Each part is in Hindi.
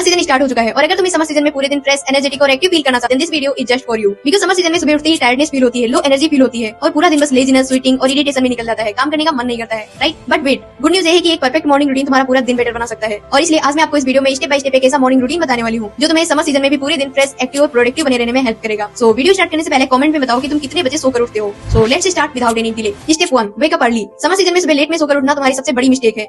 सीजन स्टार्ट हो चुका है और अगर तुम इस समर सीजन में पूरे दिन फ्रेश, एनर्जेटिक और एक्टिव फील करना चाहते हैं, this video is just for you. Because summer season में सुबह उठते ही टायर्डनेस फील होती है, लो एनर्जी फील होती है और पूरा दिन बस लेजीनेस, स्वीटिंग और इरिटेशन में निकल जाता है, काम करने का मन नहीं करता है, right? But wait, good news ये है कि एक परफेक्ट मॉर्निंग रूटीन तुम्हारा पूरा दिन बेटर बना सकता है। और इसलिए आज मैं आपको इस वीडियो में स्टेप बाय स्टेप एक ऐसा मॉर्निंग रूटीन बताने वाली हूँ जो तुम्हें समर सीजन में भी पूरे दिन फ्रेश, एक्टिव और प्रोडक्टिव बने रहने में हेल्प करेगा। सो वीडियो स्टार्ट करने से पहले कमेंट में बताओ कि तुम कितने बजे सोकर उठते हो। So let's start without any delay. Step 1, wake up early. Summer season में सुबह लेट में सोकर उठना तुम्हारी सबसे बड़ी मिस्टेक है।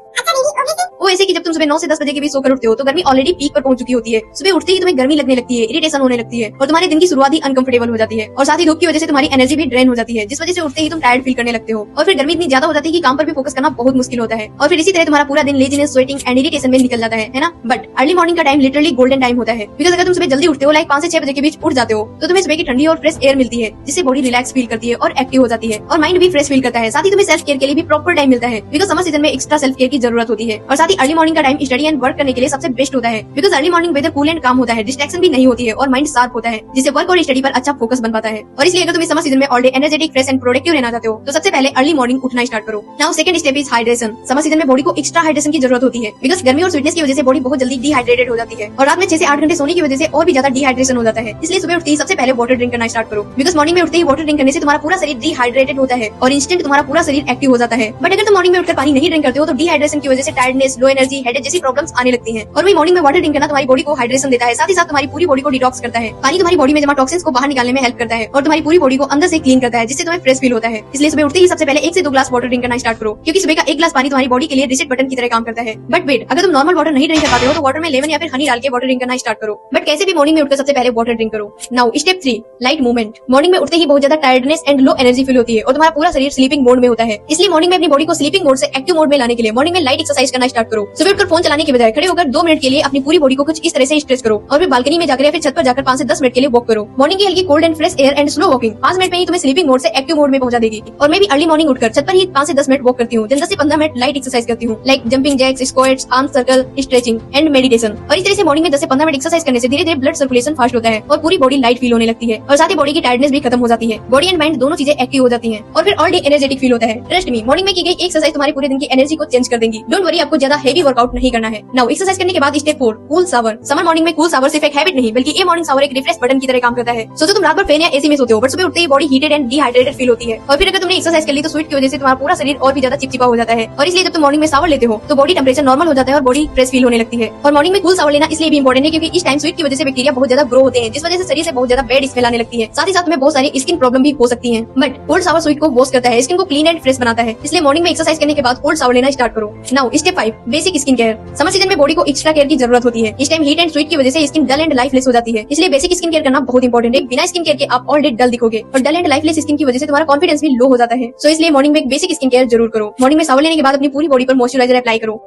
वो ऐसे कि जब तुम सुबह 9 से 10 बजे के बीच सोकर उठते हो तो गर्मी ऑलरेडी पीक पर पहुंच चुकी होती है। सुबह उठते ही तुम्हें गर्मी लगने लगती है, इरिटेशन होने लगती है और तुम्हारे दिन की शुरुआत ही अनकंफर्टेबल हो जाती है और साथ ही धूप की वजह से तुम्हारी एनर्जी भी ड्रेन हो जाती है, जिस वजह से उठते ही तुम टायर्ड फील करने लगते हो और फिर गर्मी इतनी ज्यादा हो जाती है कि काम पर भी फोकस करना बहुत मुश्किल होता है और फिर इसी तरह तुम्हारा पूरा दिन लेजीनेस, स्वेटिंग एंड इरिटेशन में निकल जाता है ना। बट अर्ली मॉर्निंग का टाइम लिटरली गोल्डन टाइम होता है। बिकॉज अगर तुम सुबह जल्दी उठते हो, लाइक 5 से 6 बजे के बीच उठ जाते हो, तो तुम्हें सुबह की ठंडी और फ्रेश एयर मिलती है, जिससे बॉडी रिलैक्स फील करती है और एक्टिव हो जाती है और माइंड भी फ्रेश फील करता है। साथ ही तुम्हें सेल्फ केयर के लिए भी प्रॉपर टाइम मिलता है, बिकॉज समर सीजन में एक्स्ट्रा सेल्फ केयर की जरूरत होती है। और साथ ही अर्ली मॉर्निंग का टाइम स्टडी एंड वर्क करने के लिए सबसे बेस्ट होता है, because early morning weather cool and calm होता है, डिस्ट्रैक्शन भी नहीं होती है और माइंड शार्प होता है, जिससे वर्क और स्टडी पर अच्छा फोकस बन पाता है। और इसलिए अगर तुम इस समर सीजन में all day energetic, fresh and productive रहना चाहते हो तो सबसे पहले अर्ली मॉर्निंग उठना स्टार्ट करो। Now second step is hydration. Summer season में बॉडी को एक्स्ट्रा हाइड्रेशन की जरूरत होती है, बिकॉज गर्मी और स्वीटनेस की वजह से बॉडी बहुत जल्दी डिहाइड्रेटेड हो जाती है और रात में 6 से 8 घंटे सोने की वजह से और भी ज्यादा डिहाइड्रेशन हो जाता है। इसलिए सुबह उठते ही सबसे पहले वाटर ड्रिंक करना स्टार्ट करो, बिकॉज मॉर्निंग में उठते ही वाटर ड्रिंक करने से तुम्हारा पूरा शरीर डिहाइड्रेटेड होता है और इंस्टेंट तुम्हारा पूरा शरीर एक्टिव हो जाता है। बट अगर तुम मॉर्निंग में उठकर पानी नहीं ड्रिंक करते हो तो डिहाइड्रेशन की वजह से टायर्डनेस, लो एनर्जी, हेडेक जैसी प्रॉब्लम्स आने लगती हैं। और वही मॉर्निंग में वाटर ड्रिंक करना तुम्हारी बॉडी को हाइड्रेशन देता है, साथ ही साथ तुम्हारी पूरी बॉडी को डिटॉक्स करता है। पानी तुम्हारी बॉडी में जमा टॉक्सिन्स को बाहर निकालने में हेल्प करता है और तुम्हारी पूरी बॉडी को अंदर से क्लीन करता है, जिससे तुम्हें फ्रेश फील होता है। इसलिए सुबह उठते ही सबसे पहले 1 से 2 ग्लास वाटर ड्रिंक करना स्टार्ट करो, क्योंकि सुबह का 1 ग्लास पानी तुम्हारी बॉडी के लिए रीसेट बटन की तरह काम करता है। बट वेट, अगर तुम नॉर्मल वाटर नहीं ड्रिंक कर पाते हो तो वाटर में लेमन या फिर हनी डाल के वाटर ड्रिंक करना स्टार्ट करो। बट कैसे भी मॉर्निंग में उठकर सबसे पहले वाटर ड्रिंक करो। Now step 3, light movement. Morning में उठते ही बहुत ज्यादा tiredness and low energy feel होती है और तुम्हारा पूरा शरीर स्लीपिंग मोड में होता है। इसलिए मॉर्निंग में अपनी बॉडी को स्लीपिंग मोड से एक्टिव मोड में लाने के लिए मॉर्निंग में लाइट एक्सरसाइज करना स्टार्ट करो। सुबह उठकर फोन चलाने के बजाय खड़े होकर 2 मिनट के लिए अपनी पूरी बॉडी को कुछ इस तरह से स्ट्रेच करो और फिर बालकनी में जाकर या फिर छत पर जाकर 5 से 10 मिनट के लिए वॉक करो। मॉर्निंग की हल्की cold and fresh air and slow walking 5 minute में ही तुम्हें स्लीपिंग मोड से एक्टिव मोड में पहुंचा देगी। और मैं भी अर्ली मॉर्निंग उठकर छत पर ही 5 से 10 मिनट वॉक करती हूँ, 10 से 15 मिनट लाइट एक्सरसाइज करती हूँ, like jumping jacks, squats, arm circle, stretching and meditation. और इस तरह से मॉर्निंग में 10 से 15 मिनट एक्सरसाइज करने से धीरे धीरे ब्लड सर्कुलेशन फास्ट होता है और पूरी बॉडी लाइट फील होने लगती है और साथ ही बॉडी की टायर्डनेस भी खत्म हो जाती है। बॉडी एंड माइंड दोनों चीजें एक्टिव हो जाती हैं और फिर ऑल डे एनर्जेटिक फील होता है। ट्रस्ट मी, मॉर्निंग में की गई एक्सरसाइज तुम्हारे पूरे दिन की एनर्जी को चेंज कर देंगी। डोंट वरी, आपको ज्यादा हेवी वर्कआउट नहीं करना है। नाउ एक्सरसाइज करने के बाद step 4, cool shower. Summer morning में कूल शावर सिर्फ एक हैबिट नहीं बल्कि ये मॉर्निंग शावर एक रिफ्रेश बटन की तरह काम करता है। सोचो तुम रात भर फैन या एसी में सोते हो, बट सुबह उठते ही body heated and dehydrated feel होती है और फिर अगर तुमने एक्सरसाइज कर ली तो स्वेट की वजह से तुम्हारा पूरा शरीर और भी ज्यादा चिपचिपा हो जाता है। और इसलिए जब तुम मॉर्निंग में शावर लेते हो तो बॉडी टेम्परेचर नॉर्मल हो जाता है और बॉडी फ्रेश फील होने लगती है। और मॉर्निंग में कूल शावर लेना इसलिए भी इंपॉर्टेंट है क्योंकि इस टाइम स्वेट की वजह से बैक्टीरिया बहुत ज्यादा ग्रो होते हैं, जिस वजह से शरीर से बहुत ज्यादा बैड स्मेल आने लगती है। साथ ही साथ में बहुत सारी स्किन प्रॉब्लम भी हो सकती है। बट कोल्ड शावर स्वेट को वॉश करता है, स्किन को क्लीन एंड फ्रेश बनाता है। इसलिए मॉर्निंग में एक्सरसाइज करने के बाद कोल्ड शावर लेना स्टार्ट करो। Now step 5, basic skin care. Summer season में बॉडी को एक्स्ट्रा केयर की जरूरत होती है। इस टाइम हीट एंड स्वेट की वजह से स्किन डल एंड लाइफलेस हो जाती है, इसलिए बेसिक स्किन केयर करना बहुत इंपॉर्टेंट है। बिना स्किन केयर के आप ऑल डे डल दिखोगे और डल एंड लाइफलेस स्किन की वजह से तुम्हारा कॉन्फिडेंस भी लो हो जाता है। सो इसलिए मॉर्निंग में एक बेसिक स्किन केयर जरूर करो। मॉर्निंग में शावर लेने के बाद अपनी पूरी बॉडी पर मॉइस्चराइजर अप्लाई करो।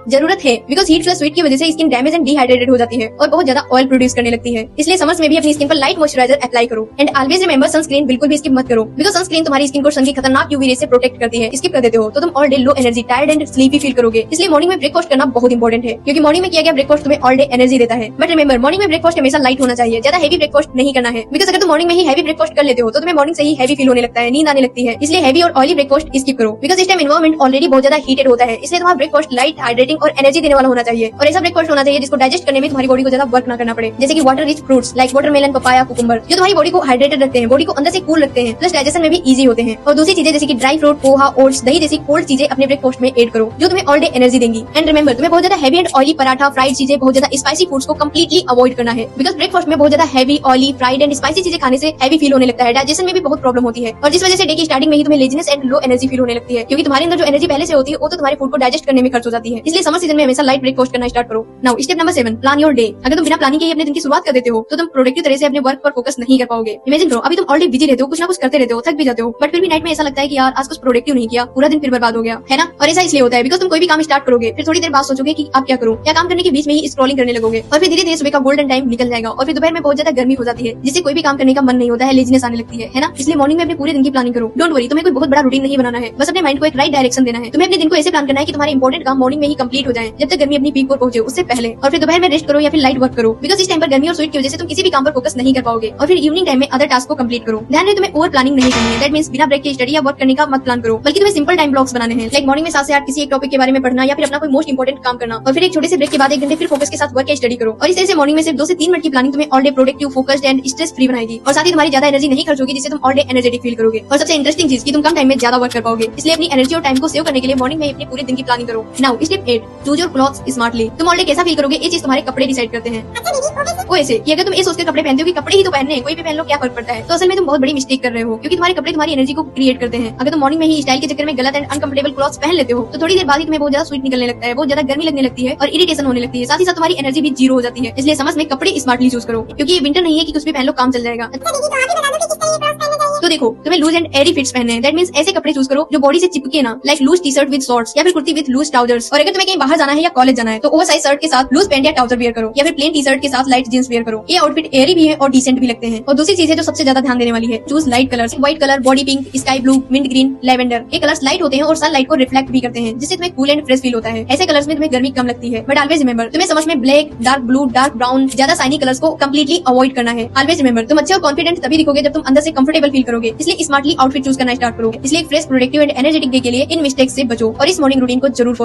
जरूरत है, बिकॉज हीट प्लस स्वेट की वजह से स्किन डैमेज एंड डिहाइड्रेटेड हो जाती है और बहुत ज्यादा ऑयल प्रोड्यूस करने लगती है। इसलिए समर्स में भी अपनी स्किन पर लाइट मॉइस्चराइजर अप्लाई करो। एंड ऑलवेज रिमेंबर, सनस्क्रीन बिल्कुल भी स्किप मत करो, बिकॉज सनस्क्रीन तुम्हारी स्किन को सन की खतरनाक यूवी रे से प्रोटेक्ट करती है। स्किप कर देते हो तो तुम all day low energy, tired and sleepy feel करोगे। इसलिए मॉर्निंग में ब्रेकफास्ट करना बहुत इंपॉर्टेंट है, क्योंकि मॉर्निंग में किया गया ब्रेकफास्ट तुम्हें ऑल डे एनर्जी देता है। बट रिमेंबर, मॉर्निंग में ब्रेकफास्ट हमेशा लाइट होना चाहिए, ज्यादा हेवी ब्रेकफास्ट नहीं करना है। बिकॉज अगर तुम मॉर्निंग में ही हेवी ब्रेकफास्ट कर लेते हो तो तुम्हें मॉर्निंग से ही हेवी फील होने लगता है, नींद आने लगती है। इसलिए हेवी और ऑयली ब्रेकफास्ट स्किप करो, बिकॉज इस टाइम एनवायरमेंट ऑलरेडी बहुत ज्यादा हीटेड होता है। इसलिए तुम्हारा ब्रेकफास्ट लाइट, हाइड्रेटिंग और एनर्जी देने वाला होना चाहिए और ऐसा ब्रेकफास्ट होना चाहिए जिसको डाइजेस्ट करने में तुम्हारी बॉडी को ज्यादा वर्क ना करना पड़े। जैसे कि water rich fruits like watermelon, papaya, cucumber, जो तुम्हारी बॉडी को हाइड्रेटेड रखते हैं, बॉडी को अंदर से कूल रखते हैं, प्लस डाइजेशन में भी इजी होते हैं। और दूसरी चीजें जैसे कि ड्राई फ्रूट, पोहा, ओट्स, दही जैसी कोल्ड चीजें अपने ब्रेकफास्ट में ऐड करो, जो तुम्हें ऑल डे एनर्जी देंगी। एंड रिमेंबर, तुम्हें बहुत ज्यादा heavy and oily paratha, fried चीजें, बहुत ज्यादा स्पाइसी फूड्स को कंप्लीटली अवॉइड करना है, बिकॉज ब्रेकफास्ट में बहुत ज्यादा heavy, oily, fried and spicy चीजें खाने से हेवी फील होने लगता है, डाइजेशन में भी बहुत प्रॉब्लम होती है और जिस वजह से डे की स्टार्टिंग में ही तुम्हें laziness and low energy feel होने लगती है, क्योंकि तुम्हारे अंदर जो एनर्जी पहले से होती है वो तो तुम्हारे फूड को डाइजेस्ट करने में खर्च हो जाती है। इसलिए समर सीजन में हमेशा लाइट ब्रेकफास्ट करना स्टार्ट करो। Now step number 7, plan your day. अगर तुम बिना प्लानिंग के ही अपने दिन की शुरुआत कर देते हो तो तुम प्रोडक्टिव तरह से अपने वर्क पर फोकस नहीं कर पाओगे। इमेजिन करो, अभी तुम ऑलरेडी बिजी रहते हो, कुछ ना कुछ करते रहते हो, थक भी जाते हो, बट फिर भी नाइट में ऐसा लगता है कि यार आज कुछ प्रोडक्टिव नहीं किया, पूरा दिन फिर बर्बाद हो गया, है ना। और ऐसा इसलिए होता है बिकॉज तुम कोई भी काम स्टार्ट करोगे, फिर थोड़ी देर बाद सोचोगे कि अब क्या करूं, या काम करने के बीच में ही स्क्रॉलिंग करने लगोगे और फिर धीरे धीरे सुबह का गोल्डन टाइम निकल जाएगा और फिर दोपहर में बहुत ज्यादा गर्मी हो जाती है, जिससे कोई भी काम करने का मन नहीं होता है, लेजीनेस आने लगती है ना। इसलिए मॉर्निंग में अपने पूरे दिन की प्लानिंग करो। डोंट वरी, तुम्हें कोई बहुत बड़ा रूटीन नहीं बनाना है, बस अपने माइंड को एक राइट डायरेक्शन देना है। तुम्हें अपने दिन को ऐसे प्लान करना है कि तुम्हारे इंपॉर्टेंट काम मॉर्निंग में ही कंप्लीट कंप्लीट हो जाए, जब तक गर्मी अपनी पीक पर पहुंचे उससे पहले। और फिर दोपहर में रेस्ट करो या फिर लाइट वर्क करो, बिकॉज इस टाइम पर गर्मी और स्वीट की वजह से तुम किसी भी काम पर फोकस नहीं कर पाओगे। और फिर इवनिंग टाइम में अदर टास्क को कंप्लीट करो। ध्यान रहे तुम्हें ओवर प्लानिंग नहीं करनी है। दैट मींस बिना ब्रेक के स्टडी या वर्क करने का मत प्लान करो, बल्कि तुम्हें सिंपल टाइम ब्लॉक्स बनाने हैं। लाइक मॉर्निंग में 7 से 8 किसी एक टॉपिक के बारे में पढ़ना या फिर अपना कोई मोस्ट इंपोर्टेंट काम करना, और फिर एक छोटे से ब्रेक के बाद 1 घंटे फिर फोकस के साथ वर्क या स्टडी करो। और इस तरह से मॉर्निंग में सिर्फ 2 से 3 मिनट की प्लानिंग तुम्हें all day productive, focused and stress free बनाएगी। और साथ ही तुम्हारी ज्यादा एनर्जी नहीं खर्च होगी, जिससे तुम ऑल डे एनर्जेटिक फील करोगे। और सबसे इंटरेस्टिंग चीज कि तुम कम टाइम में ज्यादा वर्क कर पाओगे। इसलिए अपनी एनर्जी और टाइम को सेव करने के लिए मॉर्निंग में अपने पूरे दिन की प्लानिंग करो। Now step 8, choose your clothes smartly. तुम ऑल डे कैसा फील करोगे ये चीज तुम्हारे कपड़े डिसाइड करते हैं। वो ऐसे कि अगर तुम ये सोचकर कपड़े पहनते हो कि कपड़े ही तो पहनने हैं, कोई भी पहन लो क्या फर्क पड़ता है, तो असल में तुम बहुत बड़ी मिस्टेक कर रहे हो, क्योंकि तुम्हारे कपड़े तुम्हारी एनर्जी को क्रिएट करते हैं। अगर तुम मॉर्निंग में ही स्टाइल के चक्कर में गलत एंड अनकंफर्टेबल क्लॉथ्स पहन लेते हो, तो थोड़ी देर बाद ही तुम्हें बहुत ज्यादा स्वीट निकलने लगता है, बहुत ज्यादा गर्मी लगने लगती है और इरिटेशन होने लगती है। साथ ही साथ तुम्हारी एनर्जी भी जीरो हो जाती है। इसलिए समझ में कपड़े स्मार्टली चूज करो, क्योंकि ये विंटर नहीं है कि कुछ भी पहन लो काम चल जाएगा। तो देखो, तुम्हें लूज एंड एरी फिट्स पहनने हैं। दैट मींस ऐसे कपड़े चूज करो जो बॉडी से चिपके ना, like loose T shirt with shorts या फिर कुर्ती विद लूज ट्राउजर्स। और अगर तुम्हें कहीं बाहर जाना है या कॉलेज जाना है, तो ओवर साइज शर्ट के साथ लूज पैंट या ट्राउजर वेयर करो, या फिर प्लेन टी शर्ट के साथ लाइट जींस वेयर करो। ये आउटफिट एरी भी है और डिसेंट भी लगते हैं। और दूसरी चीज है जो सबसे ज्यादा ध्यान देने वाली है, choose light colours. White colour, body pink, sky blue, mint green, lavender. ये कलर्स लाइट होते हैं और सनलाइट को रिफ्लेक्ट भी करते हैं, जिससे तुम्हें कूल एंड फ्रेश फील होता है। ऐसे कलर्स में तुम्हें गर्मी कम लगती है। बट ऑलवेज रिमेंबर, तुम्हें समझ में black, dark blue, dark brown, ज्यादा शाइनी कलर्स को कंप्लीटली अवॉइड करना है। ऑलवेज रिमेंबर, तुम अच्छे और कॉन्फिडेंट तभी दिखोगे जब तुम अंदर से कंफर्टेबल फील करोगे। इसलिए स्मार्टली आउटफिट चूज करना स्टार्ट करो। इसलिए fresh, productive and energetic day के लिए इन मिस्टेक्स से बचो और इस मॉर्निंग रूटीन को जरूर फॉलो